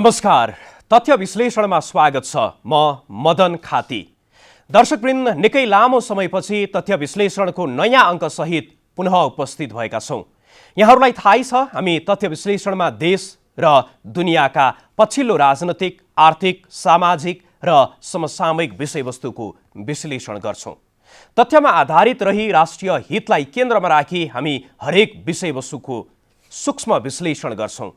नमस्कार, तथ्य विश्लेषणमा स्वागत छ। म मदन खाती। दर्शकवृन्द, निकै लामो समयपछि तथ्य विश्लेषणको नयाँ अङ्कसहित पुनः उपस्थित भएका छौँ। यहाँहरूलाई थाहै छ, हामी तथ्य विश्लेषणमा देश र दुनियाँका पछिल्लो राजनैतिक, आर्थिक, सामाजिक र समसामयिक विषयवस्तुको विश्लेषण गर्छौँ। तथ्यमा आधारित रही राष्ट्रिय हितलाई केन्द्रमा राखी हामी हरेक विषयवस्तुको सूक्ष्म विश्लेषण गर्छौँ।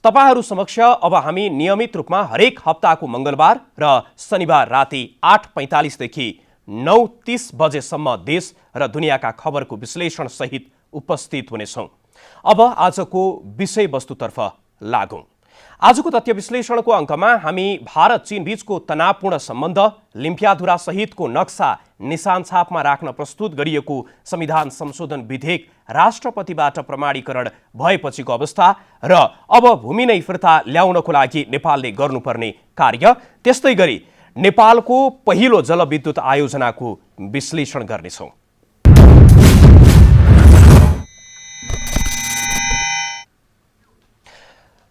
तपाईहरू समक्ष अब हामी नियमित रूपमा हरेक हप्ताको मङ्गलबार र शनिबार राति 8:45 देखि 9:30 बजेसम्म देश र दुनियाँका खबरको विश्लेषण सहित उपस्थित हुनेछौँ। अब आजको विषयवस्तुतर्फ लागौँ। आजको तथ्य विश्लेषणको अङ्कमा हामी भारत चीन बीचको तनावपूर्ण सम्बन्ध, लिम्पियाधुरा सहितको नक्सा निशान छापमा राख्न प्रस्तुत गरिएको संविधान संशोधन विधेयक राष्ट्रपतिबाट प्रमाणीकरण भएपछिको अवस्था र अब भूमि नै फिर्ता ल्याउनको लागि नेपालले गर्नुपर्ने कार्य, त्यस्तै गरी नेपालको पहिलो जलविद्युत आयोजनाको विश्लेषण गर्नेछौँ।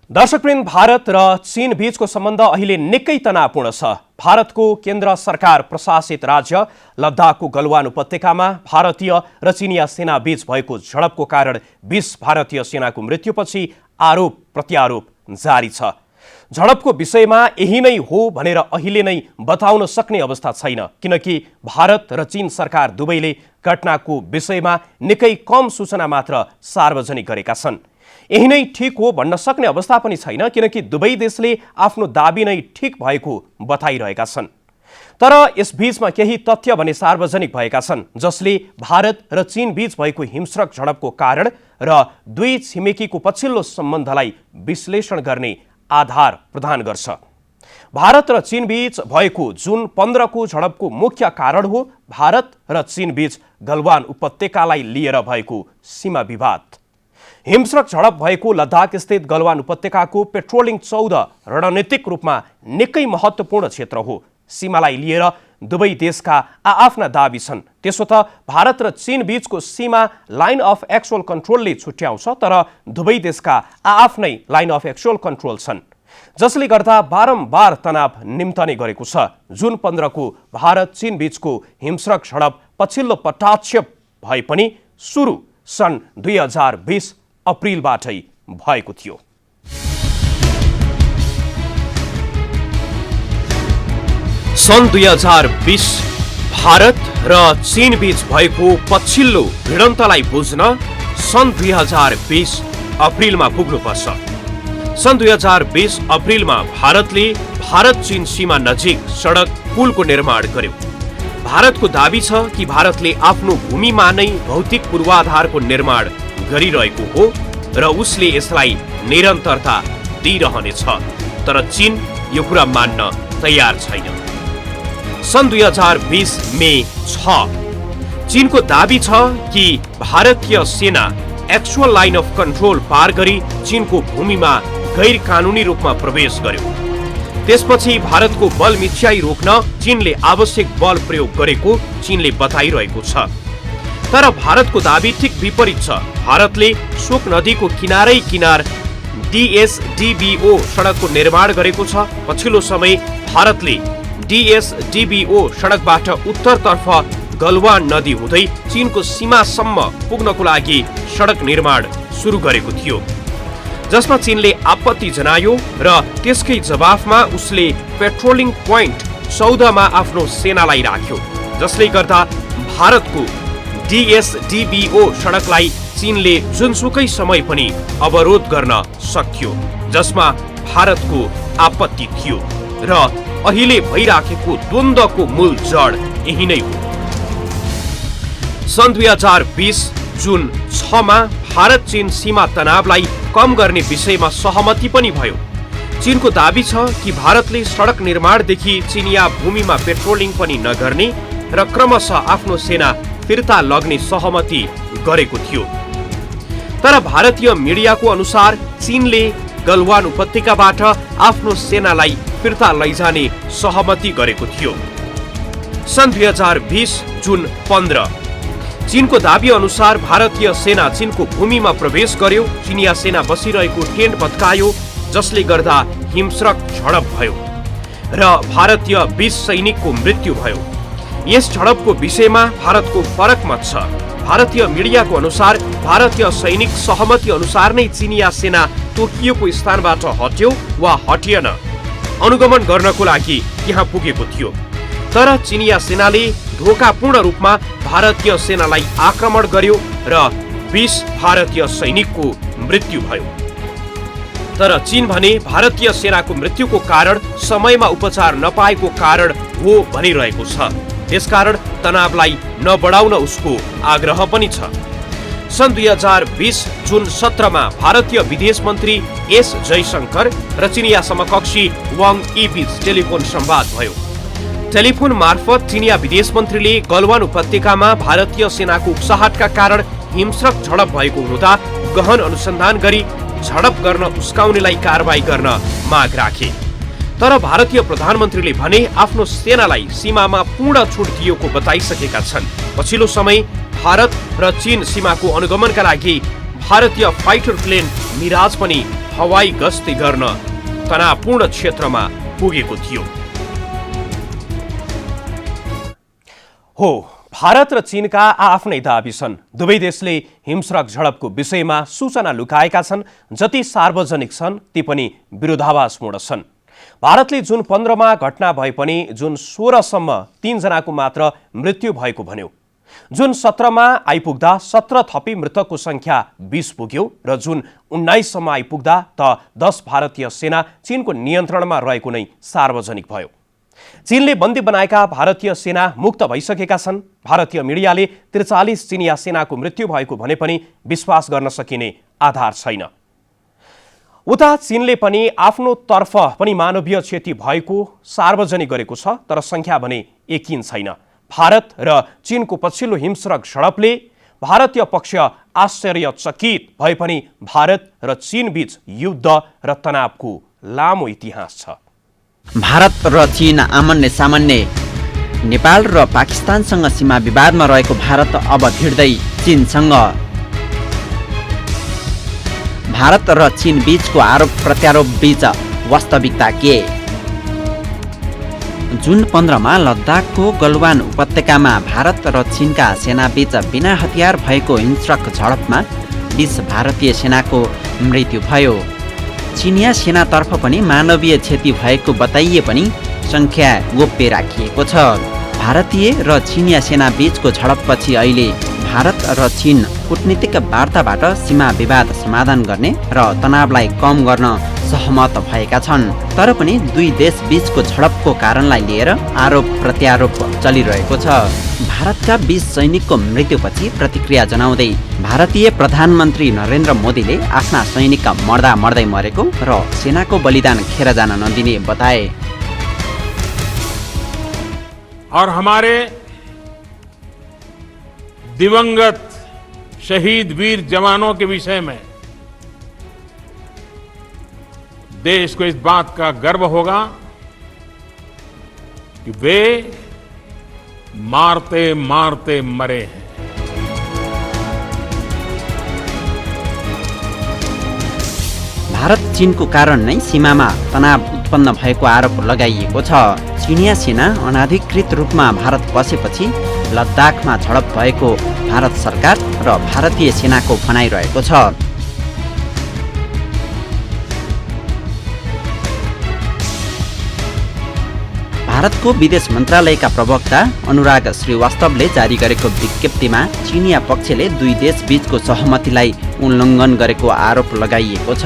दर्शकवृन्द, भारत र चीन बीचको सम्बन्ध अहिले निकै तनावपूर्ण छ। भारतको केन्द्र सरकार प्रशासित राज्य लद्दाखको गलवान उपत्यकामा भारतीय र चिनिया सेना बीच भएको झडपको कारण 20 भारतीय सेनाको मृत्युपछि आरोप प्रत्यारोप जारी छ। झडपको विषयमा यही नै हो भनेर अहिले नै बताउन सक्ने अवस्था छैन, किनकि भारत र चीन सरकार दुवैले घटनाको विषयमा निकै कम सूचना मात्र सार्वजनिक गरेका छन्। यही नै ठिक हो भन्न सक्ने अवस्था पनि छैन, किनकि दुवै देशले आफ्नो दाबी नै ठिक भएको बताइरहेका छन्। तर यस बीचमा केही तथ्य भने सार्वजनिक भएका छन्, जसले भारत र चीन बीच भएको हिंस्रक झडपको कारण र दुई छिमेकीको पछिल्लो सम्बन्धलाई विश्लेषण गर्ने आधार प्रदान गर्छ। भारत र चीन बीच भएको जुन 15 को झडपको मुख्य कारण हो भारत र चीन बीच गलवान उपत्यकालाई लिएर भएको सीमा विवाद। हिंस्रक झडप भएको लद्दाख स्थित गलवान उपत्यकाको पेट्रोलिङ 14 रणनीतिक रूपमा निकै महत्त्वपूर्ण क्षेत्र हो। सीमालाई लिएर दुवै देशका आआफ्ना दाबी छन्। त्यसो त भारत र चीन बीचको सीमा लाइन अफ एक्चुअल कन्ट्रोलले छुट्याउँछ, तर दुवै देशका आआफ्नै लाइन अफ एक्चुअल कन्ट्रोल छन्, जसले गर्दा बारम्बार तनाव निम्तने गरेको छ। जुन 15 को भारत चीन बीचको हिंस्रक झडप पछिल्लो पटाक्ष भए पनि सुरु सन् 2020 अप्रिलबाटै भएको थियो। सन् 2020 भारत र चीन बीच भएको पछिल्लो भिडन्तलाई बुझ्न सन् 2020 अप्रिलमा पुग्नुपर्छ। सन् 2020 अप्रिलमा भारतले भारत चीन सीमा नजिक सडक पुलको निर्माण गर्यो। भारतको दाबी छ कि भारतले आफ्नो भूमिमा नै भौतिक पूर्वाधारको निर्माण गरिरहेको हो र उसले यसलाई निरन्तरता दिइरहनेछ, तर चीन यो कुरा मान्न तयार छैन। सन् 2020 मे 6 चीनको दाबी छ कि भारतीय सेना एक्चुअल लाइन अफ कन्ट्रोल पार गरी चीनको भूमिमा गैर कानुनी रूपमा प्रवेश गर्यो। त्यसपछि भारतको बल मिथ्याई रोक्न चीनले आवश्यक बल प्रयोग गरेको चीनले बताइरहेको छ। तर भारतको दाबी ठिक विपरीत छ। भारतले शोक नदीको किनारै किनार DSDBO सडकको निर्माण गरेको छ। पछिल्लो समय भारतले DSDBO सडकबाट उत्तरतर्फ गलवान नदी हुँदै चीनको सीमासम्म पुग्नको लागि सडक निर्माण सुरु गरेको थियो, जसमा चीनले आपत्ति जनायो र त्यसकै जवाफमा उसले पेट्रोलिङ पोइन्ट 14 मा आफ्नो सेनालाई राख्यो, जसले गर्दा भारतको DSDBO सडकलाई चीनले जुनसुकै समय पनि अवरोध गर्न सक्थ्यो, जसमा भारतको आपत्ति थियो र अहिले भइराखेको द्वन्द्वको मूल जड यही नै हो। सन् 2020 जुन 6 मा भारत चीन सीमा तनावलाई कम गर्ने विषयमा सहमति पनि भयो। चीनको दाबी छ कि भारतले सडक निर्माणदेखि चिनिया भूमिमा पेट्रोलिङ पनि नगर्ने र क्रमशः आफ्नो सेना फिर्ता लग्ने सहमति गरेको थियो। तर भारतीय मिडियाको अनुसार चीनले गलवान उपत्यकाबाट आफ्नो सेनालाई फिर्ता लैजाने सहमति गरेको थियो। सन् 2020 जुन 15 चीनको दाबी अनुसार भारतीय सेना चीनको भूमिमा प्रवेश गर्यो। चिनिया सेना बसिरहेको टेन्ट भत्कायो, जसले गर्दा हिंस्रक झडप भयो र भारतीय 20 सैनिकको मृत्यु भयो। यस झडपको विषयमा भारतको फरक मत छ। भारतीय मिडियाको अनुसार भारतीय सैनिक सहमति अनुसार नै चिनिया सेना तोकिएको स्थानबाट हट्यो वा हटिएन, अनुगमन गर्नको लागि त्यहाँ पुगेको थियो। तर चिनिया सेनाले धोकापूर्ण रूपमा भारतीय सेनालाई आक्रमण गर्यो र 20 भारतीय सैनिकको मृत्यु भयो। तर चीन भने भारतीय सेनाको मृत्युको कारण समयमा उपचार नपाएको कारण हो भनिरहेको छ। त्यसकारण तनावलाई नबढाउन उसको आग्रह पनि छ। सन् 2020 जुन 17 मा भारतीय विदेश मन्त्री एस जयशंकर र चिनिया समकक्षी वाङ यी बीच टेलिफोन संवाद भयो। टेलिफोन मार्फत चिनिया विदेश मन्त्रीले गलवान उपत्यकामा भारतीय सेनाको उक्साहटका कारण हिंस्रक झडप भएको हुँदा गहन अनुसन्धान गरी झडप गर्न उस्काउनेलाई कारबाही गर्न माग राखे। तर भारतीय प्रधानमन्त्रीले भने आफ्नो सेनालाई सीमामा पूर्ण छुट दिएको बताइसकेका छन्। पछिल्लो समय भारत र चीन सीमाको अनुगमनका लागि भारतीय फाइटर प्लेन मिराज पनि हवाई गस्ती गर्न तनावपूर्ण क्षेत्रमा पुगेको थियो। हो, भारत र चीनका आफ्नै दाबी छन्। दुवै देशले हिंस्रक झडपको विषयमा सूचना लुकाएका छन्। जति सार्वजनिक छन् ती पनि विरोधाभासपूर्ण छन्। भारतले जुन 15 मा घटना भए पनि जुन 16 सम्म 3 जनाको मात्र मृत्यु भएको भन्यो। जुन 17 मा आइपुग्दा 17 थपी मृतकको संख्या 20 पुग्यो र जुन 19 सम्म आइपुग्दा त 10 भारतीय सेना चीनको नियन्त्रणमा रहेको नै सार्वजनिक भयो। चीनले बन्दी बनाएका भारतीय सेना मुक्त भइसकेका छन्। भारतीय मिडियाले 43 चिनिया सेनाको मृत्यु भएको भने पनि विश्वास गर्न सकिने आधार छैन। उता चीनले पनि आफ्नो तर्फ पनि मानवीय क्षति भएको सार्वजनिक गरेको छ, तर संख्या भने यकिन छैन। भारत र चीनको पछिल्लो हिंस्रक झडपले भारतीय पक्ष आश्चर्यचकित भए पनि भारत र चीन बीच युद्ध र तनावको लामो इतिहास छ। भारत र चीन आमन्ने सामान्य। नेपाल र पाकिस्तानसँग सीमा विवादमा रहेको भारत अब भिड्दै चीनसँग। भारत र चीन बीचको आरोप प्रत्यारोप बीच वास्तविकता के? जुन 15 मा लद्दाखको गलवान उपत्यकामा भारत र चीनका सेनाबीच बिना हतियार भएको हिंस्रक झडपमा 20 भारतीय सेनाको मृत्यु भयो। चिनिया सेनातर्फ पनि मानवीय क्षति भएको बताइए पनि संख्या गोप्य राखिएको छ। भारतीय र चिनिया सेना बीचको झडपपछि अहिले भारत र चीन कूटनीतिक वार्ताबाट सीमा विवाद समाधान गर्ने र तनावलाई कम गर्न सहमत भएका छन्। तर पनि दुई देश बीचको झडपको कारणलाई लिएर आरोप प्रत्यारोप चलिरहेको छ। भारतका 20 सैनिकको मृत्युपछि प्रतिक्रिया जनाउँदै भारतीय प्रधानमन्त्री नरेन्द्र मोदीले आफ्ना सैनिक मर्दा मर्दै मरेको र सेनाको बलिदान खेर जान नदिने बताए। और हमारे दिवंगत शहीद वीर जवानों के विषय में देश को इस बात का गर्व होगा कि वे मारते मारते मरे हैं। भारत चीनको कारण नै सीमामा तनाव उत्पन्न भएको आरोप लगाइएको छ। चिनिया सेना अनाधिकृत रूपमा भारत पसेपछि लद्दाखमा झडप भएको भारत सरकार र भारतीय सेनाको भनाइरहेको छ। भारतको विदेश मन्त्रालयका प्रवक्ता अनुराग श्रीवास्तवले जारी गरेको विज्ञप्तिमा चिनिया पक्षले दुई देश बीचको सहमतिलाई उल्लङ्घन गरेको आरोप लगाइएको छ।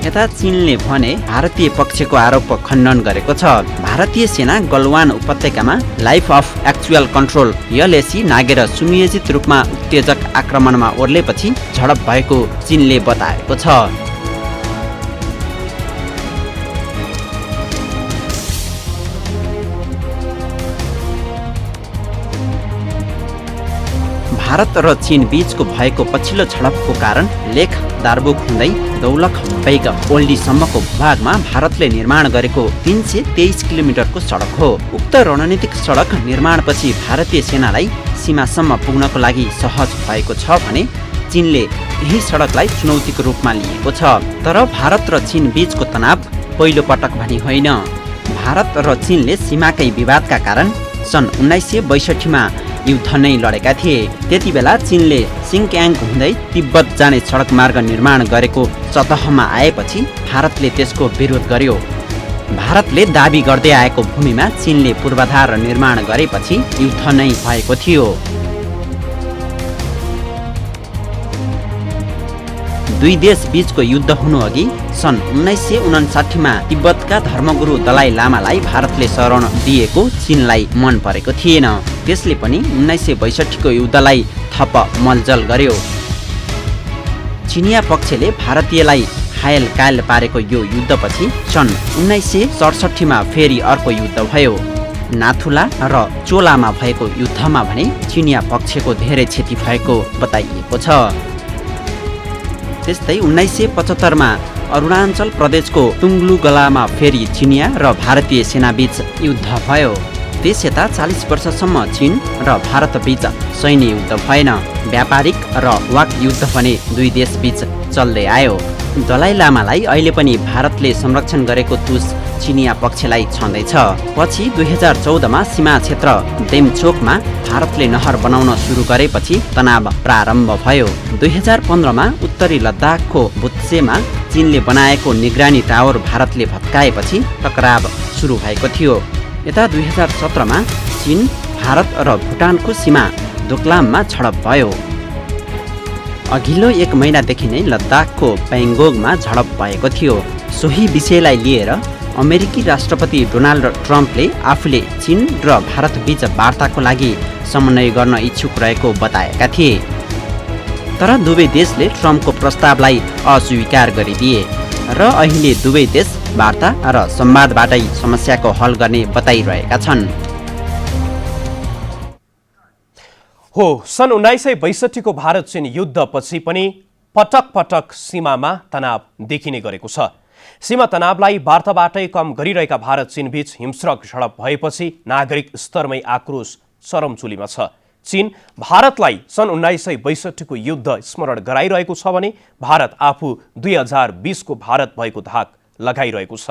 यता चीनले भने भारतीय पक्षको आरोप खण्डन गरेको छ। भारतीय सेना गलवान उपत्यकामा life of actual control LAC नागेर सुनियोजित रूपमा उत्तेजक आक्रमणमा ओर्लेपछि झडप भएको चीनले बताएको छ। भारत र चीन बीचको भएको पछिल्लो झडपको कारण लेख दार्बुक हुँदै दौलख बैग ओल्डीसम्मको भूभागमा भारतले निर्माण गरेको 323 किलोमिटरको सडक हो। उक्त रणनीतिक सडक निर्माणपछि भारतीय सेनालाई सीमासम्म पुग्नको लागि सहज भएको छ भने चीनले यही सडकलाई चुनौतीको रूपमा लिएको छ। तर भारत र चीन बीचको तनाव पहिलो पटक भनी होइन। भारत र चीनले सीमाकै विवादका कारण सन् 1962मा युद्ध नै लडेका थिए। त्यति बेला चीनले सिङक्याङ हुँदै तिब्बत जाने सडक मार्ग निर्माण गरेको सतहमा आएपछि भारतले त्यसको विरोध गर्यो। भारतले दाबी गर्दै आएको भूमिमा चीनले पूर्वाधार निर्माण गरेपछि युद्ध नै भएको थियो। दुई देश बीचको युद्ध हुनु अघि सन् 1959मा तिब्बतका धर्मगुरु दलाई लामालाई भारतले शरण दिएको चीनलाई मन परेको थिएन। त्यसले पनि 1962को युद्धलाई थप मलजल गर्यो। चिनिया पक्षले भारतीयलाई घायल कायल पारेको यो युद्धपछि सन् 1967मा फेरि अर्को युद्ध भयो। नाथुला र चोलामा भएको युद्धमा भने चिनिया पक्षको धेरै क्षति भएको बताइएको छ। त्यस्तै 1975मा अरुणाञ्चल प्रदेशको तुङ्गलुगलामा फेरि चिनिया र भारतीय सेनाबीच युद्ध भयो। त्यस यता 40 वर्षसम्म चीन र भारतबीच सैन्य युद्ध भएन। व्यापारिक र वाक युद्ध भने दुई देशबीच चल्दै आयो। दलाई लामालाई अहिले पनि भारतले संरक्षण गरेको तुस चिनिया पक्षलाई छँदैछ। पछि 2014मा सीमा क्षेत्र देमचोकमा भारतले नहर बनाउन सुरु गरेपछि तनाव प्रारम्भ भयो। 2015मा उत्तरी लद्दाखको बुत्सेमा चीनले बनाएको निगरानी टावर भारतले भत्काएपछि टकराव सुरु भएको थियो। यता 2017मा चीन, भारत र भुटानको सीमा दोक्लाममा झडप भयो। अघिल्लो 1 महिनादेखि नै लद्दाखको पैङ्गोङमा झडप भएको थियो। सोही विषयलाई लिएर अमेरिकी राष्ट्रपति डोनाल्ड ट्रम्पले आफूले चीन र भारतबीच वार्ताको लागि समन्वय गर्न इच्छुक रहेको बताएका थिए। तर दुवै देशले ट्रम्पको प्रस्तावलाई अस्वीकार गरिदिए र अहिले दुवै देश वार्ता र संवादबाटै समस्याको हल गर्ने बताइरहेका छन्। हो, सन् 1962को भारत चीन युद्धपछि पनि पटक पटक सीमामा तनाव देखिने गरेको छ। सीमा तनावलाई वार्ताबाटै कम गरिरहेका भारत चीन बीच हिंस्रक झडप भएपछि नागरिक स्तरमै आक्रोश चरमचुलीमा छ। चीन भारतलाई सन् 1962को युद्ध स्मरण गराइरहेको छ भने भारत आफू 2020को भारत भएको धाक लगाइरहेको छ।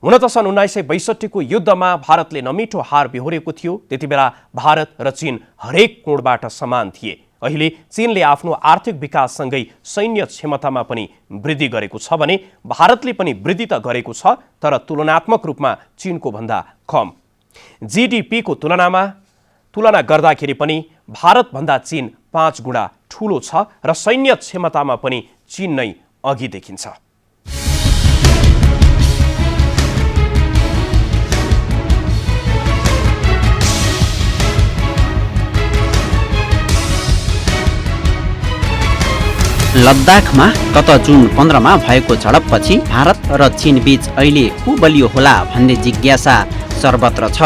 हुन त सन् 1962को युद्धमा भारतले नमिठो हार बेहोरेको थियो। त्यति बेला भारत र चीन हरेक कोणबाट समान थिए। अहिले चीनले आफ्नो आर्थिक विकाससँगै सैन्य क्षमतामा पनि वृद्धि गरेको छ भने भारतले पनि वृद्धि त गरेको छ, तर तुलनात्मक रूपमा चीनको भन्दा कम। जीडीपीको तुलना गर्दाखेरि पनि भारतभन्दा चीन 5 गुणा ठूलो छ र सैन्य क्षमतामा पनि चीन नै अघि देखिन्छ। लद्दाखमा गत जुन 15मा भएको झडपपछि भारत र चीन बीच अहिले को बलियो होला भन्ने जिज्ञासा सर्वत्र छ।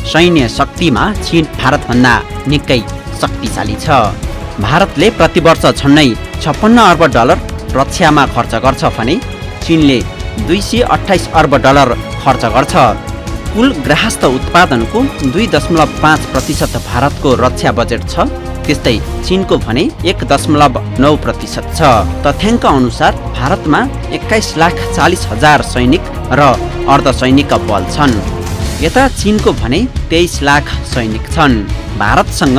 सैन्य शक्तिमा चीन भारतभन्दा निकै शक्तिशाली छ। भारतले प्रतिवर्ष झन्डै 56 अर्ब डलर रक्षामा खर्च गर्छ भने चीनले 228 अर्ब डलर खर्च गर्छ। कुल गृहस्थ उत्पादनको 2.5% भारतको रक्षा बजेट छ। त्यस्तै चीनको भने 1.9% छ। तथ्याङ्क अनुसार भारतमा 21,40,000 सैनिक र अर्धसैनिक बल छन्। यता चीनको भने 23 लाख सैनिक छन्। भारतसँग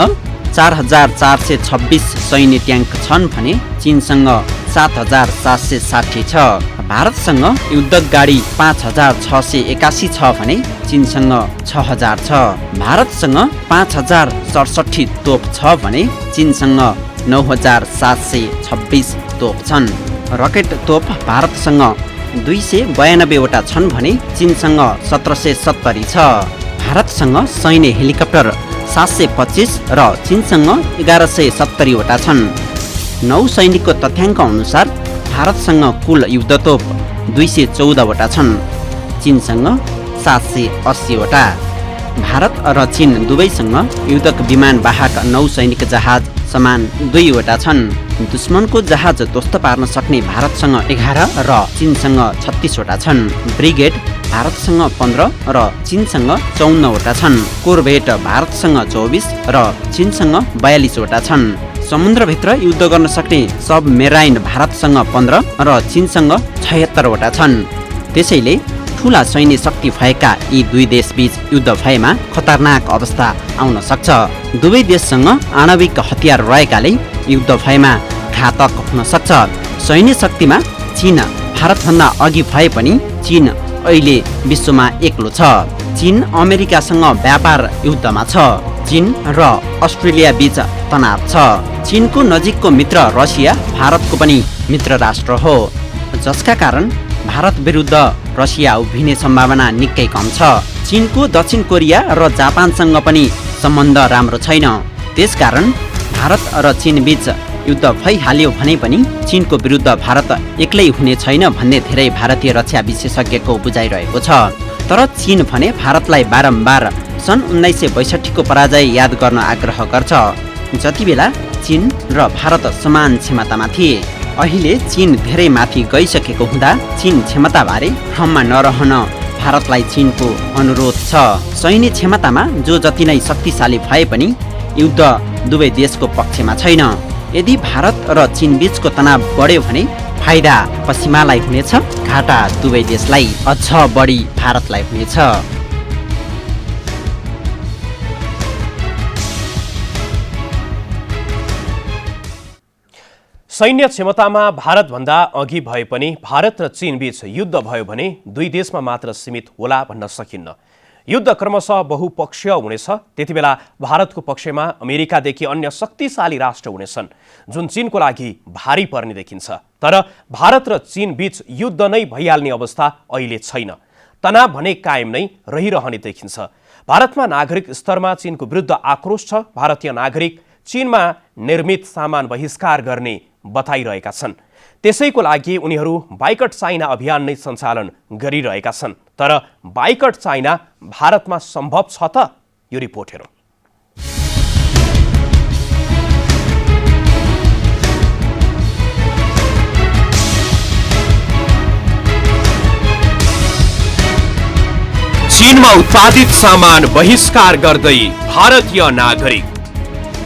4,426 सैन्य ट्याङ्क छन् भने चीनसँग 7,760 छ। भारतसँग युद्धक गाडी 5,681 छ भने चीनसँग 6,000 छ। भारतसँग 5,067 तोप छ भने चीनसँग 9,726 तोप छन्। रकेट तोप भारतसँग 292 वटा छन् भने चीनसँग 1770 छ। भारतसँग सैन्य हेलिकप्टर 725 र चीनसँग 1170 वटा छन्। नौसैनिकको तथ्याङ्क अनुसार भारतसँग कुल युद्धतोप 214 वटा छन्। चीनसँग 780 वटा। भारत र चीन दुवैसँग युद्धक विमान वाहक नौसैनिक जहाज समान 2 वटा छन्। दुश्मनको जहाज ध्वस्त पार्न सक्ने भारतसँग 11 र चीनसँग 36 वटा छन्। ब्रिगेड भारतसँग 15 र चीनसँग 54 वटा छन्। कोरभेट भारतसँग 24 र चीनसँग 42 वटा छन्। समुद्रभित्र युद्ध गर्न सक्ने सबमेराइन भारतसँग 15 र चीनसँग 76 वटा छन्। त्यसैले ठूला सैन्य शक्ति भएका यी दुई देशबीच युद्ध भएमा खतरनाक अवस्था आउन सक्छ। दुवै देशसँग आणविक हतियार रहेकाले युद्ध भएमा घातक हुन सक्छ। सैन्य शक्तिमा चीन भारतभन्दा अघि भए पनि चीन अहिले विश्वमा एक्लो छ। चीन अमेरिकासँग व्यापार युद्धमा छ। चीन र अस्ट्रेलिया बीच तनाव छ। चीनको नजिकको मित्र रसिया भारतको पनि मित्र राष्ट्र हो, जसका कारण भारत विरुद्ध रसिया उभिने सम्भावना निकै कम छ। चीनको दक्षिण कोरिया र जापानसँग पनि सम्बन्ध राम्रो छैन। त्यसकारण भारत र चीन बीच युद्ध भइहाल्यो भने पनि चीनको विरुद्ध भारत एक्लै हुने छैन भन्ने धेरै भारतीय रक्षा विशेषज्ञको बुझाइरहेको छ। तर चीन भने भारतलाई बारम्बार सन् 1962 को पराजय याद गर्न आग्रह गर्छ, जति बेला चीन र भारत समान क्षमतामा थिए। अहिले चीन धेरै माथि गइसकेको हुँदा चीन क्षमताबारे भ्रममा नरहन भारतलाई चीनको अनुरोध छ। सैन्य क्षमतामा जो जति नै शक्तिशाली भए पनि युद्ध दुवै देशको पक्षमा छैन। यदि भारत र चीन बीचको तनाव बढ्यो भने फाइदा पश्चिमालाई हुनेछ, घाटा दुवै देशलाई, अझ बढी भारतलाई हुनेछ। सैन्य क्षमतामा भारतभन्दा अघि भए पनि भारत र चीन बीच युद्ध भयो भने दुई देशमा मात्र सीमित होला भन्न सकिन्न। युद्ध क्रमशः बहुपक्षीय हुनेछ। त्यतिबेला भारतको पक्षमा अमेरिकादेखि अन्य शक्तिशाली राष्ट्र हुनेछन्, जुन चीनको लागि भारी पर्ने देखिन्छ। तर भारत र चीन बीच युद्ध नै भइहाल्ने अवस्था अहिले छैन। तनाव भने कायम नै रहिरहने देखिन्छ। भारतमा नागरिक स्तरमा चीनको विरुद्ध आक्रोश छ। भारतीय नागरिक चीनमा निर्मित सामान बहिष्कार गर्ने बताइरहेका छन्। त्यसैको लागि उनीहरू बाइकट चाइना अभियान नै सञ्चालन गरिरहेका छन्। तर बाइकट चाइना भारतमा सम्भव छ त? यो रिपोर्ट हेरौँ। चीनमा उत्पादित सामान बहिष्कार गर्दै भारतीय नागरिक,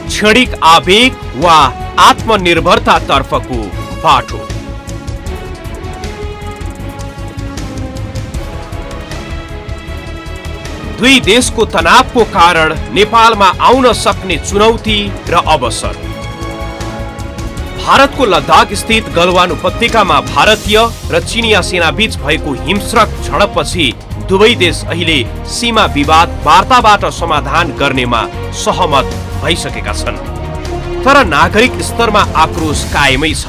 क्षणिक आवेग वा आत्मनिर्भरतातर्फको बाटो। दुई देशको तनावको कारण नेपालमा आउन सक्ने चुनौती र अवसर। भारतको लद्दाख स्थित गलवान उपत्यकामा भारतीय र चिनिया सेनाबीच भएको हिंस्रक झडपपछि दुवै देश अहिले सीमा विवाद वार्ताबाट समाधान गर्नेमा सहमत भइसकेका छन्। तर नागरिक स्तरमा आक्रोश कायमै छ।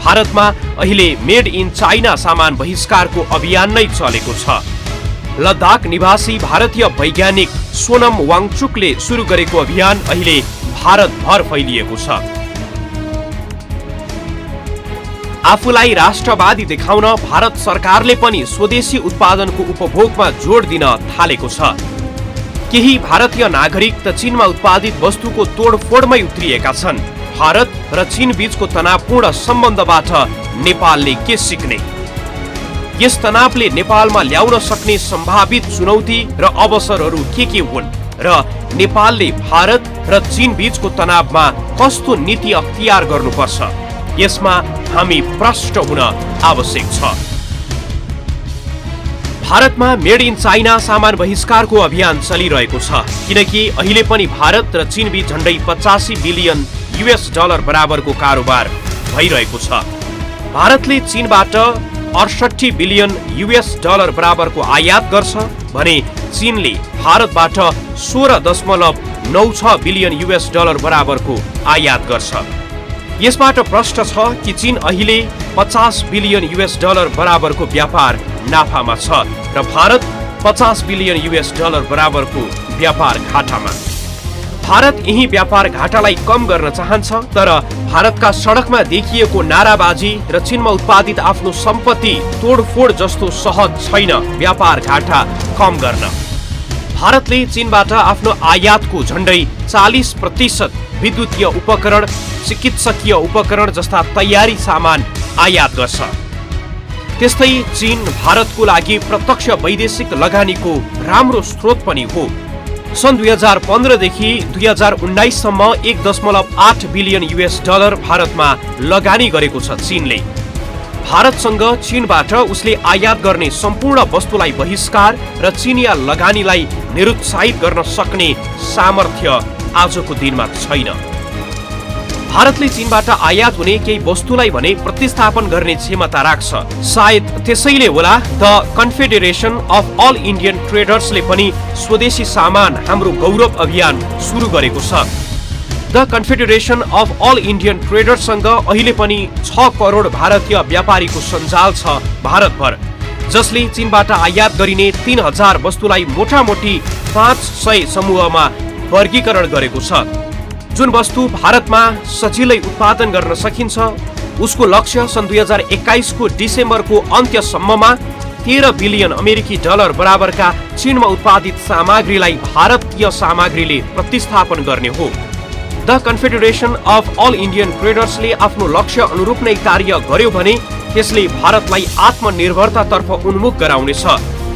भारतमा अहिले मेड इन चाइना सामान बहिष्कारको अभियान नै चलेको छ। लद्दाख निवासी भारतीय वैज्ञानिक सोनम वाङचुकले सुरु गरेको अभियान अहिले भारतभर फैलिएको छ। आफूलाई राष्ट्रवादी देखाउन भारत सरकारले पनि स्वदेशी उत्पादनको उपभोगमा जोड दिन थालेको छ। केही भारतीय नागरिक त चीनमा उत्पादित वस्तुको तोडफोडमै उत्रिएका छन्। भारत र चीन बीचको तनावपूर्ण सम्बन्धबाट नेपालले के सिक्ने? यस तनावले नेपालमा ल्याउन सक्ने सम्भावित चुनौती र अवसरहरू के हुन् र नेपालले भारत र चीन बीचको तनावमा कस्तो नीति अख्तियार गर्नुपर्छ? यसमा हामी प्रष्ट हुन आवश्यक छ। भारतमा मेड इन चाइना सामान बहिष्कारको अभियान चलिरहेको छ, किनकि अहिले पनि भारत र चीन बीच झण्डै 85 बिलियन US डलर बराबरको कारोबार भइरहेको छ। भारतले चीनबाट 68 बिलियन US डलर बराबरको आयात गर्छ भने चीनले भारतबाट 16.96 बिलियन US डलर बराबरको आयात गर्छ। यसबाट प्रश्न छ कि चीन अहिले 50 बिलियन US डलर बराबरको व्यापार नाफामा छ र भारत 50 बिलियन US डलर बराबरको व्यापार घाटामा। भारत यही व्यापार घाटालाई कम गर्न चाहन्छ, तर भारतका सडकमा देखिएको नाराबाजी र चीनमा उत्पादित आफ्नो सम्पत्ति तोडफोड जस्तो सहज छैन व्यापार घाटा कम गर्न। भारतले चीनबाट आफ्नो आयातको झण्डै 40% विद्युतीय उपकरण, चिकित्सकीय उपकरण जस्ता तयारी सामान आयात गर्छ। त्यस्तै चीन भारतको लागि प्रत्यक्ष वैदेशिक लगानीको राम्रो स्रोत पनि हो। सन् 2015 देखि 2019 सम्म 1.8 बिलियन US डलर भारतमा लगानी गरेको छ चीनले। भारतसँग चीनबाट उसले आयात गर्ने सम्पूर्ण वस्तुलाई बहिष्कार र चीनिया लगानीलाई निरुत्साहित गर्न सक्ने सामर्थ्य आजको दिनमा छैन। भारतले चीनबाट आयात हुने केही वस्तुलाई भने प्रतिस्थापन गर्ने क्षमता राख्छ। सायद त्यसैले होला the Confederation of All Indian ट्रेडर्सले पनि स्वदेशी सामान हाम्रो गौरव अभियान सुरु गरेको छ। The Confederation of All Indian ट्रेडर्ससँग अहिले पनि 6 करोड भारतीय व्यापारीको सञ्जाल छ भारतभर, जसले चीनबाट आयात गरिने 3000 वस्तुलाई मोटामोटी 500 समूहमा वर्गीकरण गरेको छ। जुन वस्तु भारतमा सजिलै उत्पादन गर्न सकिन्छ उसको लक्ष्य सन् 2021 को डिसेम्बरको अन्त्यसम्ममा 13 बिलियन अमेरिकी डलर बराबरका चीनमा उत्पादित सामग्रीलाई भारतीय सामग्रीले प्रतिस्थापन गर्ने हो। The Confederation of All Indian ट्रेडर्सले आफ्नो लक्ष्य अनुरूप नै कार्य गर्यो भने त्यसले भारतलाई आत्मनिर्भरतातर्फ उन्मुख गराउनेछ,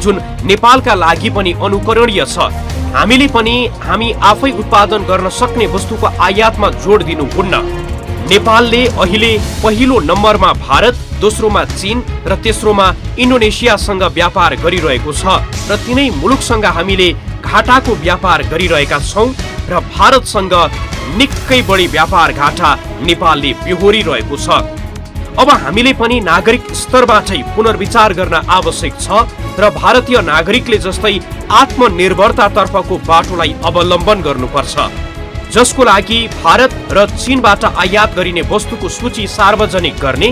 जुन नेपालका लागि पनि अनुकरणीय छ। हामीले पनि हामी आफै उत्पादन गर्न सक्ने वस्तुको आयातमा जोड दिनुहुन्न। नेपालले अहिले पहिलो नम्बरमा भारत, दोस्रोमा चीन र तेस्रोमा इन्डोनेसियासँग व्यापार गरिरहेको छ र तिनै मुलुकसँग हामीले घाटाको व्यापार गरिरहेका छौं र भारतसँग निकै बढी व्यापार घाटा नेपालले बेहोरिरहेको छ। अब हामीले पनि नागरिक स्तरबाटै पुनर्विचार गर्न आवश्यक छ र भारतीय नागरिकले जस्तै आत्मनिर्भरतातर्फको बाटोलाई अवलम्बन गर्नुपर्छ, जसको लागि भारत र चीनबाट आयात गरिने वस्तुको सूची सार्वजनिक गर्ने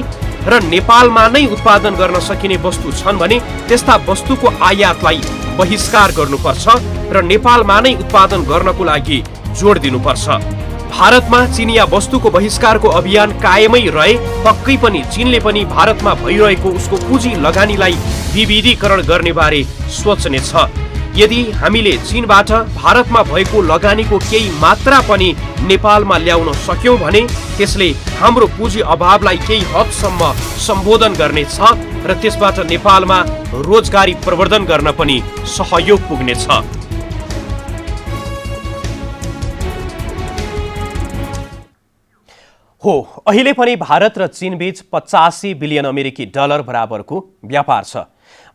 र नेपालमा नै उत्पादन गर्न सकिने वस्तु छन् भने त्यस्ता वस्तुको आयातलाई बहिष्कार गर्नुपर्छ र नेपालमा नै उत्पादन गर्नको लागि जोड दिनुपर्छ। भारतमा चीनिया वस्तुको बहिष्कारको अभियान कायमै रहे पक्कै पनि चीनले पनि भारतमा भइरहेको उसको पुँजी लगानीलाई विविधीकरण गर्ने बारे सोच्नेछ। यदि हामीले चीनबाट भारतमा भएको लगानीको केही मात्रा पनि नेपालमा ल्याउन सक्यौं भने त्यसले हाम्रो पुँजी अभावलाई केही हदसम्म सम्बोधन गर्नेछ र त्यसबाट नेपालमा रोजगारी प्रवर्धन गर्न पनि सहयोग पुग्नेछ। हो, अहिले पनि भारत र चीन बीच 85 बिलियन अमेरिकी डलर बराबरको व्यापार छ।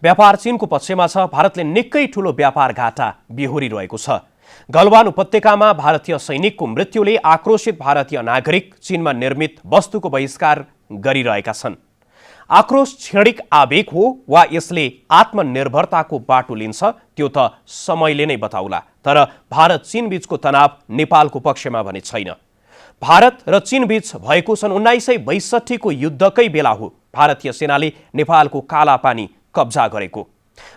व्यापार चीनको पक्षमा छ। भारतले निकै ठूलो व्यापार घाटा बेहोरिरहेको छ। गलवान उपत्यकामा भारतीय सैनिकको मृत्युले आक्रोशित भारतीय नागरिक चीनमा निर्मित वस्तुको बहिष्कार गरिरहेका छन्। आक्रोश क्षणिक आवेग हो वा यसले आत्मनिर्भरताको बाटो लिन्छ त्यो त समयले नै बताउला, तर भारत चीन बीचको तनाव नेपालको पक्षमा भने छैन। भारत र चीन बीच भएको सन् 1962 को युद्धकै बेला हो भारतीय सेनाले नेपालको काला पानी कब्जा गरेको।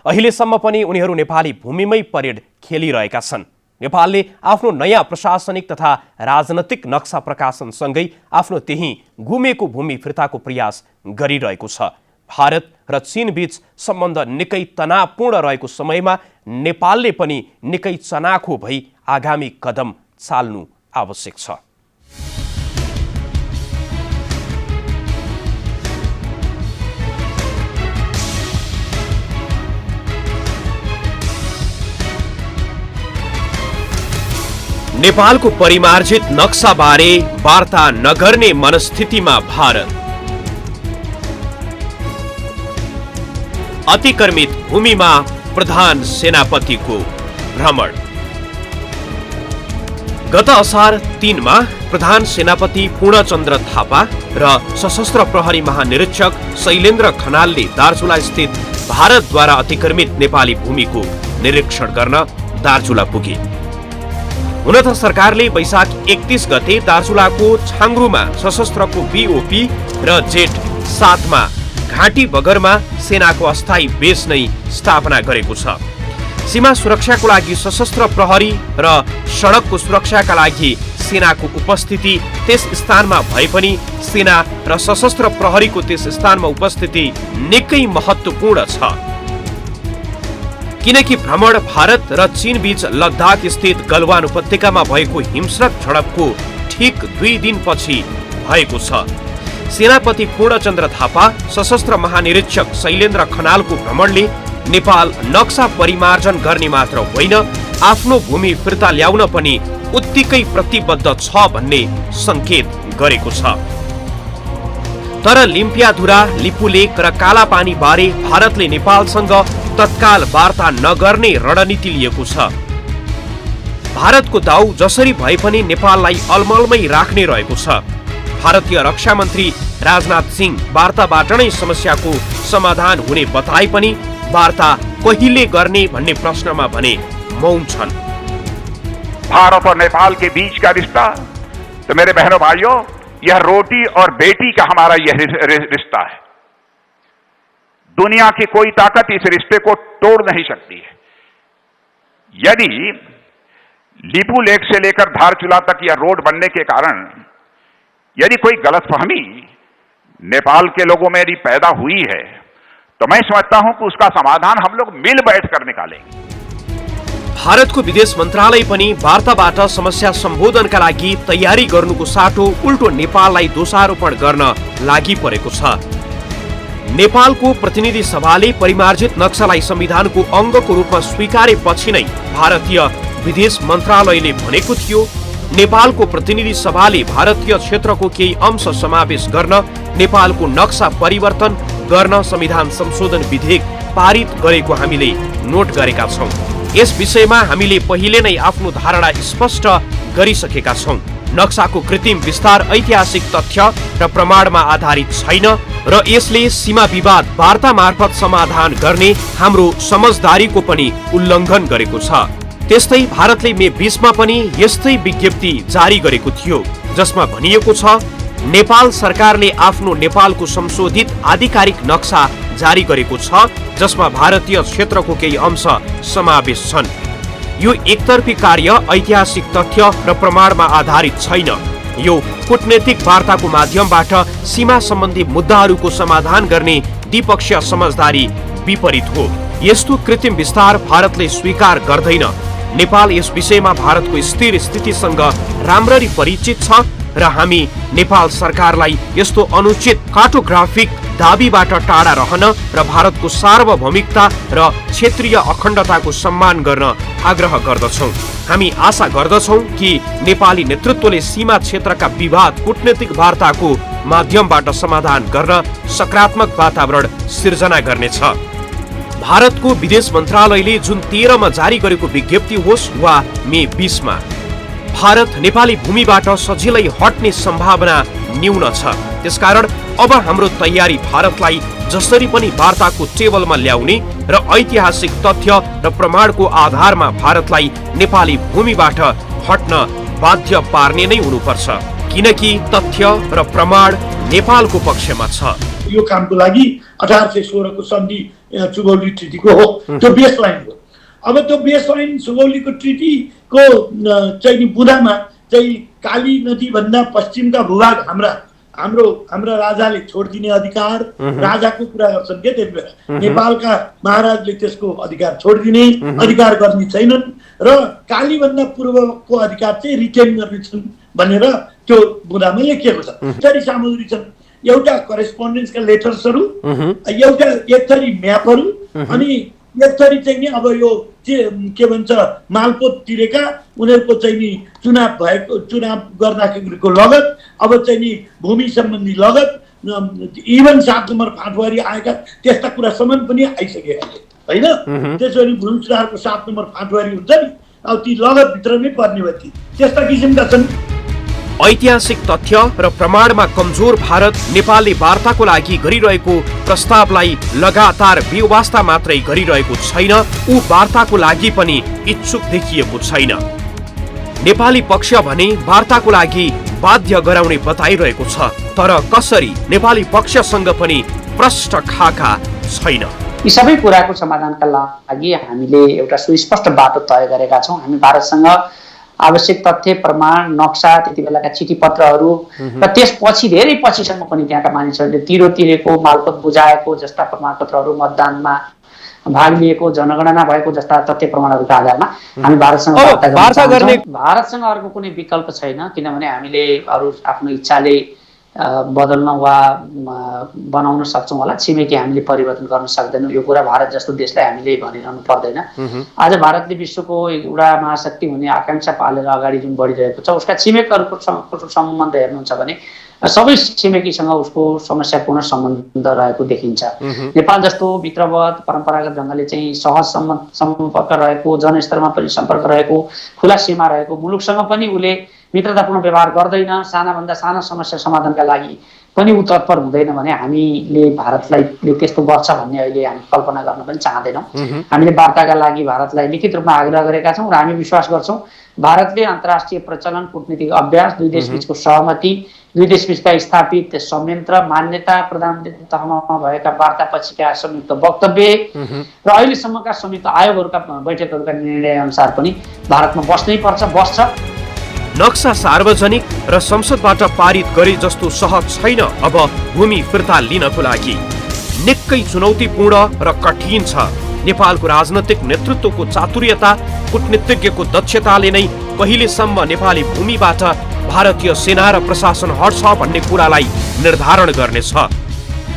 अहिलेसम्म पनि उनीहरू नेपाली भूमिमै परेड खेलिरहेका छन्। नेपालले आफ्नो नयाँ प्रशासनिक तथा राजनैतिक नक्सा प्रकाशनसँगै आफ्नो त्यही गुमेको भूमि फिर्ताको प्रयास गरिरहेको छ। भारत र चीन बीच सम्बन्ध निकै तनावपूर्ण रहेको समयमा नेपालले पनि निकै चनाखो भई आगामी कदम चाल्नु आवश्यक छ। नेपालको परिमार्जित नक्साबारे वार्ता नगर्ने मनस्थितिमा भारत। अतिक्रमित भूमिमा प्रधान सेनापतिको भ्रमण। गत असार 3 मा प्रधान सेनापति पूर्णचन्द्र थापा र सशस्त्र प्रहरी महानिरीक्षक शैलेन्द्र खनालले दार्चुला स्थित भारतद्वारा अतिक्रमित नेपाली भूमिको निरीक्षण गर्न दार्चुला पुगे। हुन त सरकारले वैशाख 31 गते दार्चुलाको छाङ्ग्रुमा सशस्त्रको बीओपी र जेट 7 मा घाँटी बगरमा सेनाको अस्थायी बेस नै स्थापना गरेको छ। सीमा सुरक्षाको लागि सशस्त्र प्रहरी र सडकको सुरक्षाका लागि सेनाको उपस्थिति त्यस स्थानमा भए पनि सेना र सशस्त्र प्रहरीको त्यस स्थानमा उपस्थिति निकै महत्त्वपूर्ण छ, किनकि भ्रमण भारत र चीन बीच लद्दाख स्थित गलवान उपत्यकामा भएको हिंस्रक झडपको ठीक 2 दिनपछि भएको छ। सेनापति पूर्णचन्द्र थापा, सशस्त्र महानिरीक्षक शैलेन्द्र खनालको भ्रमणले नेपाल नक्सा परिमार्जन गर्ने मात्र होइन आफ्नो भूमि फिर्ता ल्याउन पनि उत्तिकै प्रतिबद्ध छ भन्ने संकेत गरेको छ। तर लिम्पियाधुरा, लिपुलेक र कालापानी बारे भारतले नेपालसँग तत्काल वार्ता नगर्ने रणनीति लिएको छ। भारतको दाउ जसरी भए पनि नेपाललाई अलमलमै राख्ने रहेको छ। भारतीय रक्षा मन्त्री राजनाथ सिंह वार्ताबाट नै समस्याको समाधान हुने बताए पनि वार्ता कहिले गर्ने भन्ने प्रश्नमा भने मौन छन्। भारत और नेपाल के बीच का रिश्ता, तो मेरे बहनों भाइयों, यह रोटी और बेटी का हमारा यह रिश्ता है। दुनिया की कोई ताकत इस रिश्ते को तोड़ नहीं सकती है। यदि लिपू लेक से लेकर धारचूला तक यह रोड बनने के कारण यदि कोई गलतफहमी नेपाल के लोगों में यदि पैदा हुई है, तो मैं समझता हूं कि उसका समाधान हम लोग मिल बैठकर निकालेंगे। भारतको विदेश मन्त्रालय पनि वार्ताबाट समस्या सम्बोधनका लागि तयारी गर्नुको साटो उल्टो नेपाललाई दोषारोपण गर्न लागि परेको छ। नेपालको प्रतिनिधि सभाले परिमार्जित नक्सालाई संविधानको अङ्गको रूपमा स्वीकारेपछि नै भारतीय विदेश मन्त्रालयले भनेको थियो नेपालको प्रतिनिधि सभाले भारतीय क्षेत्रको केही अंश समावेश गर्न नेपालको नक्सा परिवर्तन गर्न संविधान संशोधन विधेयक पारित गरेको हामीले नोट गरेका छौं। यस विषयमा हामीले पहिले नै आफ्नो धारणा स्पष्ट गरिसकेका छौं। नक्साको कृत्रिम विस्तार ऐतिहासिक तथ्य र प्रमाणमा आधारित छैन र यसले सीमा विवाद वार्ता मार्फत समाधान गर्ने हाम्रो समझदारीको पनि उल्लङ्घन गरेको छ। त्यस्तै भारतले मे 20 मा पनि यस्तै विज्ञप्ति जारी गरेको थियो, जसमा भनिएको छ नेपाल सरकारले आफ्नो नेपालको संशोधित आधिकारिक नक्सा जारी गरेको छ, जसमा भारतीय क्षेत्रको केही अंश समावेश छन्। यो एकतर्फी कार्य ऐतिहासिक तथ्य र प्रमाणमा आधारित छैन। यो कूटनैतिक वार्ताको माध्यमबाट सीमा सम्बन्धी मुद्दाहरूको समाधान गर्ने द्विपक्षीय समझदारी विपरीत हो। यस्तो कृत्रिम विस्तार भारतले स्वीकार गर्दैन। नेपाल यस विषयमा भारतको स्थिर स्थितिसँग राम्ररी परिचित छ र हामी नेपाल सरकारलाई यस्तो अनुचित कार्टोग्राफिक दाबीबाट टाढा रहन र भारतको सार्वभौमिकता र क्षेत्रीय अखण्डताको सम्मान गर्न आग्रह गर्दछौं। हामी आशा गर्दछौं कि नेपाली नेतृत्वले सीमा क्षेत्रका विवाद कूटनैतिक वार्ताको माध्यमबाट समाधान गर्न सकारात्मक वातावरण सिर्जना गर्नेछ। भारतको विदेश मन्त्रालयले जुन 13 मा जारी गरेको विज्ञप्ति होस् वा मे 20 मा भारत नेपाली भूमिबाट सजिलै हट्ने सम्भावना न्यून छ। त्यसकारण अब हाम्रो तयारी भारतलाई जसरी पनि वार्ताको टेबलमा ल्याउने र ऐतिहासिक तथ्य र प्रमाणको आधारमा भारतलाई नेपाली भूमिबाट हट्न बाध्य पार्ने नै हुनुपर्छ, किनकि तथ्य र प्रमाण नेपालको पक्षमा छ। यो कामको लागि 1816 को सन्धि सुगौली ट्रिटीको हो, त्यो बेसलाइन हो। अब त्यो बेसलाइन सुगौलीको ट्रिटीको चाहिँ बुँदामा चाहिँ काली नदी भन्दा पश्चिमका भूभाग हाम्रा राजाले छोडिदिने अधिकार, राजाको कुरा गर्छन् के त्यति बेला नेपालका महाराजले त्यसको अधिकार छोडिदिने अधिकार गर्ने छैनन् र काली भन्दा पूर्वको अधिकार चाहिँ रिटेन गर्नेछन् भनेर त्यो बुँदामा लेखिएको छ। थरी सामग्री छन्, एउटा करेस्पोन्डेन्सका लेटर्सहरू, एउटा एक थरी म्यापहरू, अनि एक थरी चाहिँ नि अब यो के भन्छ मालपोत तिरेका उनीहरूको चाहिँ नि चुनाव गर्दाखेरिको लगत, अब चाहिँ नि भूमि सम्बन्धी लगत, इभन 7 नम्बर फाँटवारी आएका त्यस्ता कुरासम्म पनि आइसकेका होइन। त्यसो भने भूमि सुधारको 7 नम्बर फाँटवारी हुन्छ नि, अब ती लगतभित्र नै पर्ने भयो ती त्यस्ता किसिमका छन्। ऐतिहासिक तथ्य र प्रमाणमा कमजोर भारत नेपालले वार्ताको लागि गरिरहेको प्रस्तावलाई लगातार बेवास्ता मात्रै गरिरहेको छैन, ऊ वार्ताको लागि पनि इच्छुक देखिएको छैन। नेपाली पक्ष भने वार्ताको लागि बाध्य गराउने बताइरहेको छ, तर कसरी नेपाली पक्षसँग पनि प्रष्ट खाका छैन। यी सबै कुराको समाधानका लागि हामीले एउटा सुस्पष्ट बाटो तय गरेका छौँ। हामी भारतसँग आवश्यक तथ्य प्रमाण नक्सा त्यति बेलाका चिठी पत्रहरू र त्यसपछि धेरै पछिसम्म पनि त्यहाँका मानिसहरूले तिरो तिरेको मालपोत बुझाएको जस्ता प्रमाणपत्रहरू, मतदानमा भाग लिएको, जनगणना भएको जस्ता तथ्य प्रमाणहरूका आधारमा हामी भारतसँग वार्ता गर्ने। भारतसँग अर्को कुनै विकल्प छैन, किनभने हामीले अरू आफ्नो इच्छाले बदल्न वा बनाउन सक्छौँ होला। छिमेकी हामीले परिवर्तन गर्न सक्दैनौँ, यो कुरा भारत जस्तो देशलाई हामीले भनिरहनु पर्दैन। आज भारतले विश्वको एउटा महाशक्ति हुने आकांक्षा पालेर अगाडि जुन बढिरहेको छ, उसका छिमेकहरूको सम्बन्ध हेर्नुहुन्छ भने सबै छिमेकीसँग उसको समस्यापूर्ण सम्बन्ध रहेको देखिन्छ। नेपाल जस्तो भित्रवत परम्परागत ढङ्गले चाहिँ सहज सम्पर्क रहेको, जनस्तरमा पनि सम्पर्क रहेको, खुला सीमा रहेको मुलुकसँग पनि उसले मित्रतापूर्ण व्यवहार गर्दैन, सानाभन्दा साना समस्या समाधानका लागि पनि ऊ तत्पर हुँदैन भने हामीले भारतलाई त्यस्तो गर्छ भन्ने अहिले हामी कल्पना गर्न पनि चाहँदैनौँ। हामीले वार्ताका लागि भारतलाई लिखित रूपमा आग्रह गरेका छौँ र हामी विश्वास गर्छौँ भारतले अन्तर्राष्ट्रिय प्रचलन, कूटनीतिक अभ्यास, दुई देशबीचको सहमति, दुई देशबीचका स्थापित संयन्त्र, मान्यता, प्रधानमन्त्री तहमा भएका वार्ता पछिका संयुक्त वक्तव्य र अहिलेसम्मका संयुक्त आयोगहरूका बैठकहरूका निर्णय अनुसार पनि भारतमा बस्नै पर्छ, बस्छ। नक्सा सार्वजनिक र संसदबाट पारित गरे जस्तो सहज छैन अब भूमि फिर्ता लिनको लागि। निकै चुनौतीपूर्ण र कठिन छ। नेपालको राजनैतिक नेतृत्वको चातुर्यता, कूटनीतिज्ञको दक्षताले नै पहिलेसम्म नेपाली भूमिबाट भारतीय सेना र प्रशासन हट्छ भन्ने कुरालाई निर्धारण गर्नेछ।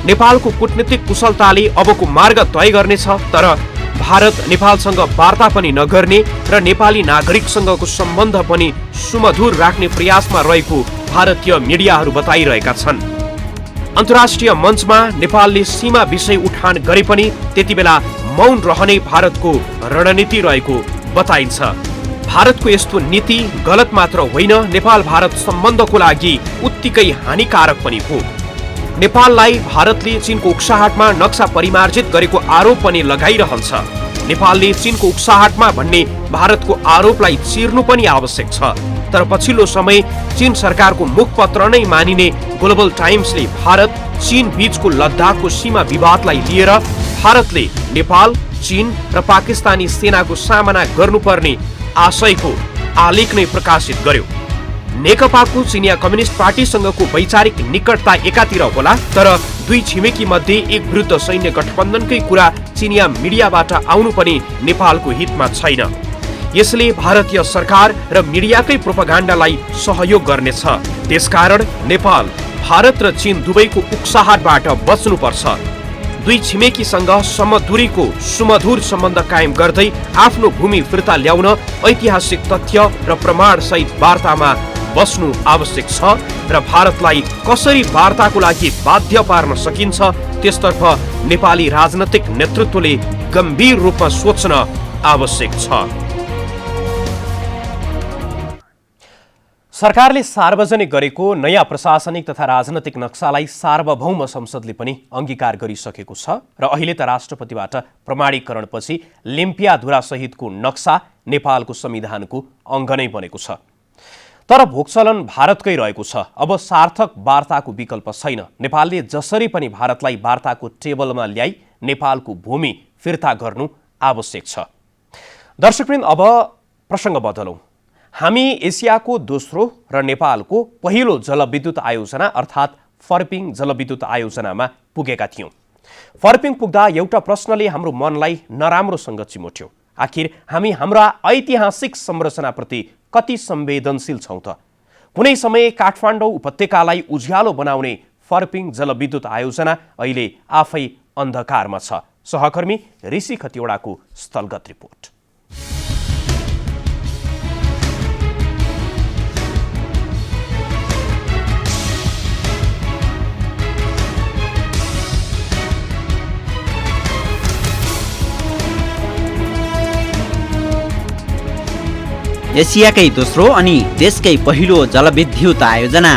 नेपालको कूटनीतिक कुशलताले अबको मार्ग तय गर्नेछ, तर भारत नेपालसँग वार्ता पनि नगर्ने र नेपाली नागरिकसँगको सम्बन्ध पनि सुमधुर राख्ने प्रयासमा रहेको भारतीय मिडियाहरू बताइरहेका छन्। अन्तर्राष्ट्रिय मञ्चमा नेपालले सीमा विषय उठान गरे पनि त्यति बेला मौन रहने भारतको रणनीति रहेको बताइन्छ। भारतको यस्तो नीति गलत मात्र होइन, नेपाल भारत सम्बन्धको लागि उत्तिकै हानिकारक पनि हो। नेपाललाई भारतले चीनको उक्साहटमा नक्सा परिमार्जित गरेको आरोप पनि लगाइरहन्छ। नेपालले चीनको उक्साहटमा भन्ने भारतको आरोपलाई चिर्नु पनि आवश्यक छ। तर पछिल्लो समय चीन सरकारको मुखपत्र नै मानिने ग्लोबल टाइम्सले भारत चीन बीचको लद्दाखको सीमा विवादलाई लिएर भारतले नेपाल, चीन र पाकिस्तानी सेनाको सामना गर्नुपर्ने आशयको आलेख नै प्रकाशित गर्यो। नेकपाको चिनिया कम्युनिस्ट पार्टीसँगको वैचारिक निकटता एकातिर होला, तर दुई छिमेकी मध्ये एक विरुद्ध सैन्य गठबन्धनकै कुरा चिनिया मिडियाबाट आउनु पनि नेपालको हितमा छैन। यसले भारतीय सरकार र मिडियाकै प्रोपागान्डालाई सहयोग गर्नेछ। त्यसकारण नेपाल भारत र चीन दुवैको उक्साहटबाट बच्नुपर्छ। दुई छिमेकीसँग समदूरीको सुमधुर सम्बन्ध कायम गर्दै आफ्नो भूमि फिर्ता ल्याउन ऐतिहासिक तथ्य र प्रमाण सहित वार्तामा बस्नु आवश्यक छ र भारतलाई कसरी वार्ताको लागि बाध्य पार्न सकिन्छ त्यसतर्फ नेपाली राजनैतिक नेतृत्वले गम्भीर रूपमा सोच्न आवश्यक छ। सरकारले सार्वजनिक गरेको नयाँ प्रशासनिक तथा राजनैतिक नक्सालाई सार्वभौम संसदले पनि अंगीकार गरिसकेको छ र अहिले त राष्ट्रपतिबाट प्रमाणीकरणपछि लिम्पियाधुरा सहितको नक्सा नेपालको संविधानको अङ्ग नै बनेको छ। तर भोगचलन भारतकै रहेको छ। अब सार्थक वार्ताको विकल्प छैन। नेपालले जसरी पनि भारतलाई वार्ताको टेबलमा ल्याई नेपालको भूमि फिर्ता गर्नु आवश्यक छ। दर्शकवृन्द, अब प्रसङ्ग बदलौँ। हामी एसियाको दोस्रो र नेपालको पहिलो जलविद्युत आयोजना अर्थात् फर्पिङ जलविद्युत आयोजनामा पुगेका थियौँ। फर्पिङ पुग्दा एउटा प्रश्नले हाम्रो मनलाई नराम्रोसँग चिमोट्यो। आखिर हामी हाम्रा ऐतिहासिक संरचनाप्रति कति संवेदनशील छौँ त? कुनै समय काठमाडौँ उपत्यकालाई उज्यालो बनाउने फर्पिङ जलविद्युत आयोजना अहिले आफै अन्धकारमा छ। सहकर्मी ऋषि खतिवडाको स्थलगत रिपोर्ट। एसियाकै दोस्रो अनि देशकै पहिलो जलविद्युत आयोजना।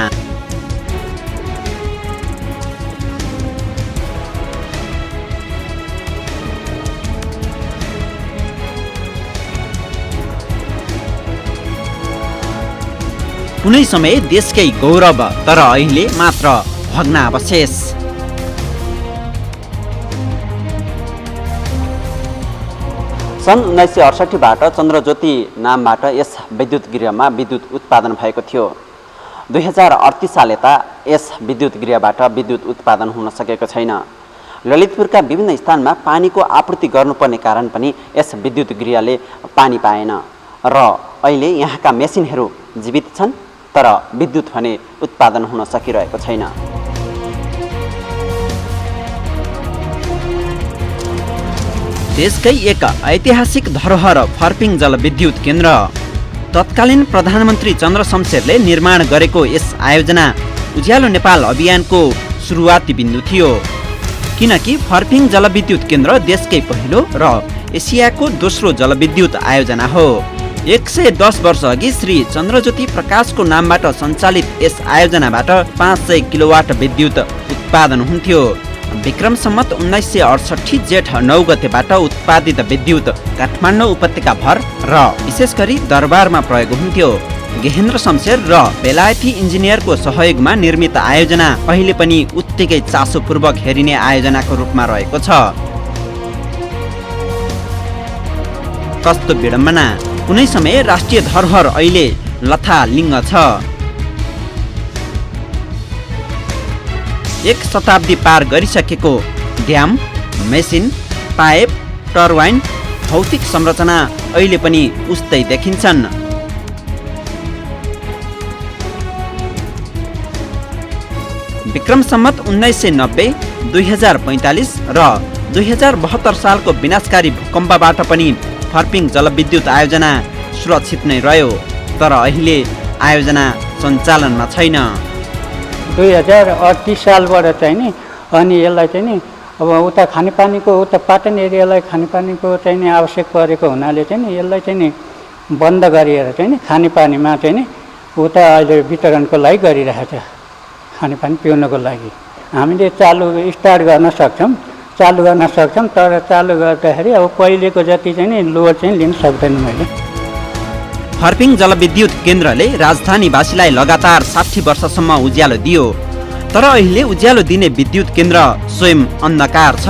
कुनै समय देशकै गौरव, तर अहिले मात्र भग्नावशेष। सन् 1968बाट चन्द्रज्योति नामबाट यस विद्युत गृहमा विद्युत उत्पादन भएको थियो। 2038 साल यता यस विद्युत गृहबाट विद्युत उत्पादन हुन सकेको छैन। ललितपुरका विभिन्न स्थानमा पानीको आपूर्ति गर्नुपर्ने कारण पनि यस विद्युत गृहले पानी पाएन र अहिले यहाँका मेसिनहरू जीवित छन् तर विद्युत भने उत्पादन हुन सकिरहेको छैन। देशकै एक ऐतिहासिक धरोहर फर्पिङ जलविद्युत केन्द्र। तत्कालीन प्रधानमन्त्री चन्द्र शमशेरले निर्माण गरेको यस आयोजना उज्यालो नेपाल अभियानको सुरुवाती बिन्दु थियो, किनकि फर्पिङ जलविद्युत केन्द्र देशकै पहिलो र एसियाको दोस्रो जलविद्युत आयोजना हो। 110 वर्ष अघि श्री चन्द्रज्योति प्रकाशको नामबाट सञ्चालित यस आयोजनाबाट 500 किलोवाट विद्युत उत्पादन हुन्थ्यो। विक्रम सम्मत 1968 जेठ 9 गतेबाट उत्पादित विद्युत काठमाडौँ उपत्यका भर र विशेष गरी दरबारमा प्रयोग हुन्थ्यो। गेहेन्द्र शमशेर र बेलायती इन्जिनियरको सहयोगमा निर्मित आयोजना अहिले पनि उत्तिकै चासोपूर्वक हेरिने आयोजनाको रूपमा रहेको छ। कस्तो विडम्बना, कुनै समय राष्ट्रिय धरोहर अहिले लथालिङ्ग छ। 1 शताब्दी पार गरिसकेको ड्याम, मेसिन, पाइप, टर्बाइन, भौतिक संरचना अहिले पनि उस्तै देखिन्छन्। विक्रम सम्मत 1990, 2045 र 2072 सालको विनाशकारी भूकम्पबाट पनि फर्पिङ जलविद्युत आयोजना सुरक्षित नै रह्यो, तर अहिले आयोजना सञ्चालनमा छैन। 2038 सालबाट चाहिँ नि अनि यसलाई चाहिँ नि अब उता खानेपानीको उता पाटन एरियालाई खानेपानीको चाहिँ नि आवश्यक परेको हुनाले चाहिँ नि यसलाई चाहिँ नि बन्द गरिएर चाहिँ नि खानेपानीमा चाहिँ नि उता अहिले वितरणको लागि गरिरहेको छ। खानेपानी पिउनको लागि हामीले स्टार्ट गर्न सक्छौँ, तर चालु गर्दाखेरि अब पहिलेको जति चाहिँ नि लोड चाहिँ लिन सक्दैन मैले। फर्पिङ जलविद्युत केन्द्रले राजधानीवासीलाई लगातार 60 वर्षसम्म उज्यालो दियो, तर अहिले उज्यालो दिने विद्युत केन्द्र स्वयं अन्धकार छ।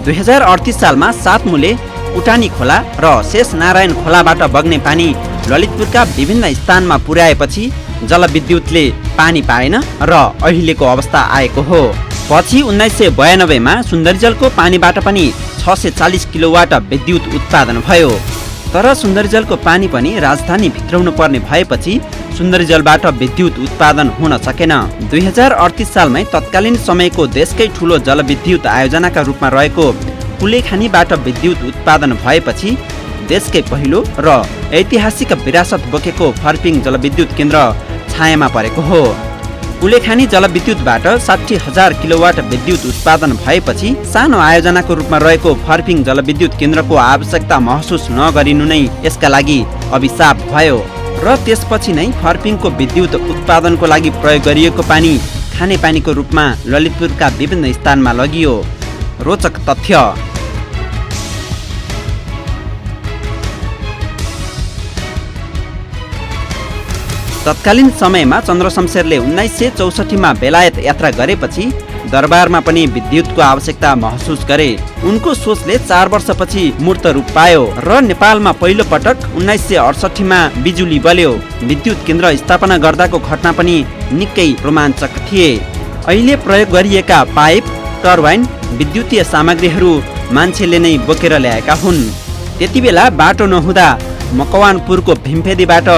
2038 सालमा 7 मुले, उटानी खोला र शेष नारायण खोलाबाट बग्ने पानी ललितपुरका विभिन्न स्थानमा पुर्याएपछि जलविद्युतले पानी पाएन र अहिलेको अवस्था आएको हो। पछि 1992 मा सुन्दरीजलको पानीबाट पनि 640 किलोवाट विद्युत उत्पादन भयो, तर सुन्दरीजलको पानी पनि राजधानी भित्राउनु पर्ने भएपछि सुन्दरीजलबाट विद्युत उत्पादन हुन सकेन। 2038 सालमै तत्कालीन समयको देशकै ठूलो जलविद्युत आयोजनाका रूपमा रहेको कुलेखानीबाट विद्युत उत्पादन भएपछि देशकै पहिलो र ऐतिहासिक विरासत बोकेको फर्पिङ जलविद्युत केन्द्र छायामा परेको हो। कुलेखानी जलविद्युतबाट 60,000 किलोवाट विद्युत उत्पादन भएपछि सानो आयोजनाको रूपमा रहेको फर्पिङ जलविद्युत केन्द्रको आवश्यकता महसुस नगरिनु नै यसका लागि अभिशाप भयो र त्यसपछि नै फर्पिङको विद्युत उत्पादनको लागि प्रयोग गरिएको पानी खानेपानीको रूपमा ललितपुरका विभिन्न स्थानमा लगियो। रोचक तथ्य। तत्कालीन समयमा चन्द्र शमशेरले 1964 मा बेलायत यात्रा गरेपछि दरबारमा पनि विद्युतको आवश्यकता महसुस गरे। उनको सोचले 4 वर्षपछि मूर्त रूप पायो र नेपालमा पहिलो पटक 1968 मा बिजुली बल्यो। विद्युत केन्द्र स्थापना गर्दाको घटना पनि निकै रोमाञ्चक थिए। अहिले प्रयोग गरिएका पाइप, टर्बाइन, विद्युतीय सामग्रीहरू मान्छेले नै बोकेर ल्याएका हुन्। त्यतिबेला बाटो नहुँदा मकवानपुरको भीमफेदीबाट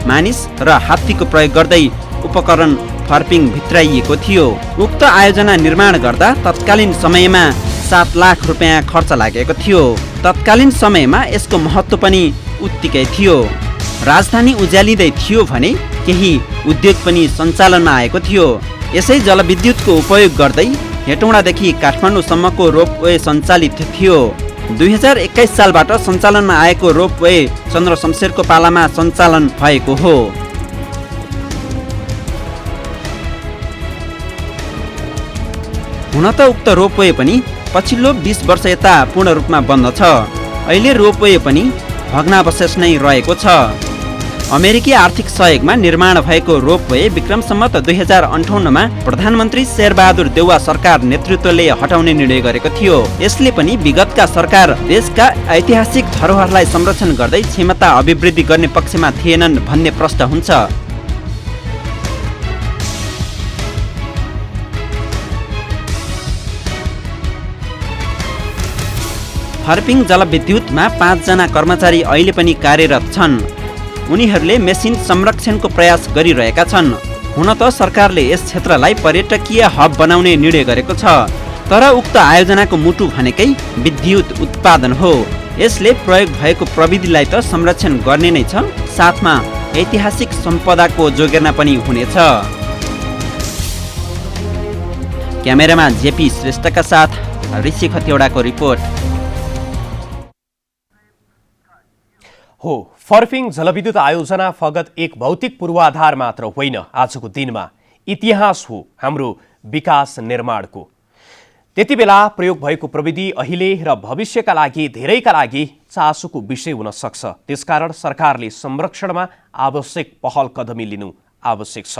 मानिस र हात्तीको प्रयोग गर्दै उपकरण फर्पिङ भित्राइएको थियो। उक्त आयोजना निर्माण गर्दा तत्कालीन समयमा 7 लाख रुपियाँ खर्च लागेको थियो। तत्कालीन समयमा यसको महत्त्व पनि उत्तिकै थियो। राजधानी उज्यालिँदै थियो भने केही उद्योग पनि सञ्चालनमा आएको थियो। यसै जलविद्युतको उपयोग गर्दै हेटौँडादेखि काठमाडौँसम्मको रोपवे सञ्चालित थियो। 2021 सालबाट सञ्चालनमा आएको रोपवे चन्द्र शमशेरको पालामा सञ्चालन भएको हो। हुन त उक्त रोपवे पनि पछिल्लो 20 वर्ष यता पूर्ण रूपमा बन्द छ। अहिले रोपवे पनि भग्नावशेष नै रहेको छ। अमेरिकी आर्थिक सहयोगमा निर्माण भएको रोपवे विक्रम सम्मत 2058 मा प्रधानमन्त्री शेरबहादुर देउवा सरकार नेतृत्वले हटाउने निर्णय गरेको थियो। यसले पनि विगतका सरकार देशका ऐतिहासिक धरोहरलाई संरक्षण गर्दै क्षमता अभिवृद्धि गर्ने पक्षमा थिएनन् भन्ने प्रश्न हुन्छ। फर्पिङ जलविद्युतमा 5 जना कर्मचारी अहिले पनि कार्यरत छन्। उनीहरूले मेसिन संरक्षणको प्रयास गरिरहेका छन्। हुन त सरकारले यस क्षेत्रलाई पर्यटकीय हब बनाउने निर्णय गरेको छ, तर उक्त आयोजनाको मुटु भनेकै विद्युत उत्पादन हो। यसले प्रयोग भएको प्रविधिलाई त संरक्षण गर्ने नै छ, साथमा ऐतिहासिक सम्पदाको जोगेर्ना पनि हुनेछ। क्यामेरामा जेपी श्रेष्ठका साथ ऋषि खतिवडाको रिपोर्ट। हो, फर्पिङ जलविद्युत आयोजना फगत एक भौतिक पूर्वाधार मात्र होइन, आजको दिनमा इतिहास हो हाम्रो विकास निर्माणको। त्यति बेला प्रयोग भएको प्रविधि अहिले र भविष्यका लागि धेरैका लागि चासोको विषय हुन सक्छ। त्यसकारण सरकारले संरक्षणमा आवश्यक पहल कदमी लिनु आवश्यक छ।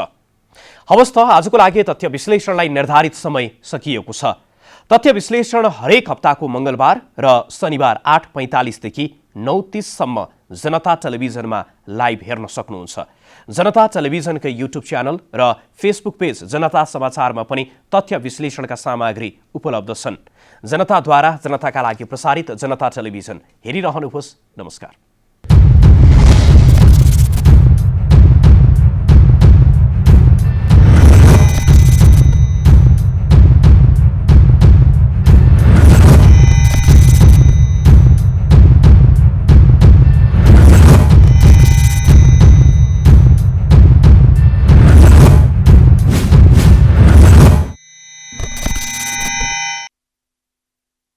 हवस् त, आजको लागि तथ्य विश्लेषणलाई निर्धारित समय सकिएको छ। तथ्य विश्लेषण हरेक हप्ताको मङ्गलबार र शनिबार 8:45 देखि 9:30 सम्म जनता टेलिभिजनमा लाइभ हेर्न सक्नुहुन्छ। जनता टेलिभिजनकै युट्युब च्यानल र फेसबुक पेज जनता समाचारमा पनि तथ्य विश्लेषणका सामग्री उपलब्ध छन्। जनताद्वारा जनताका लागि प्रसारित जनता टेलिभिजन हेरिरहनुहोस्। नमस्कार।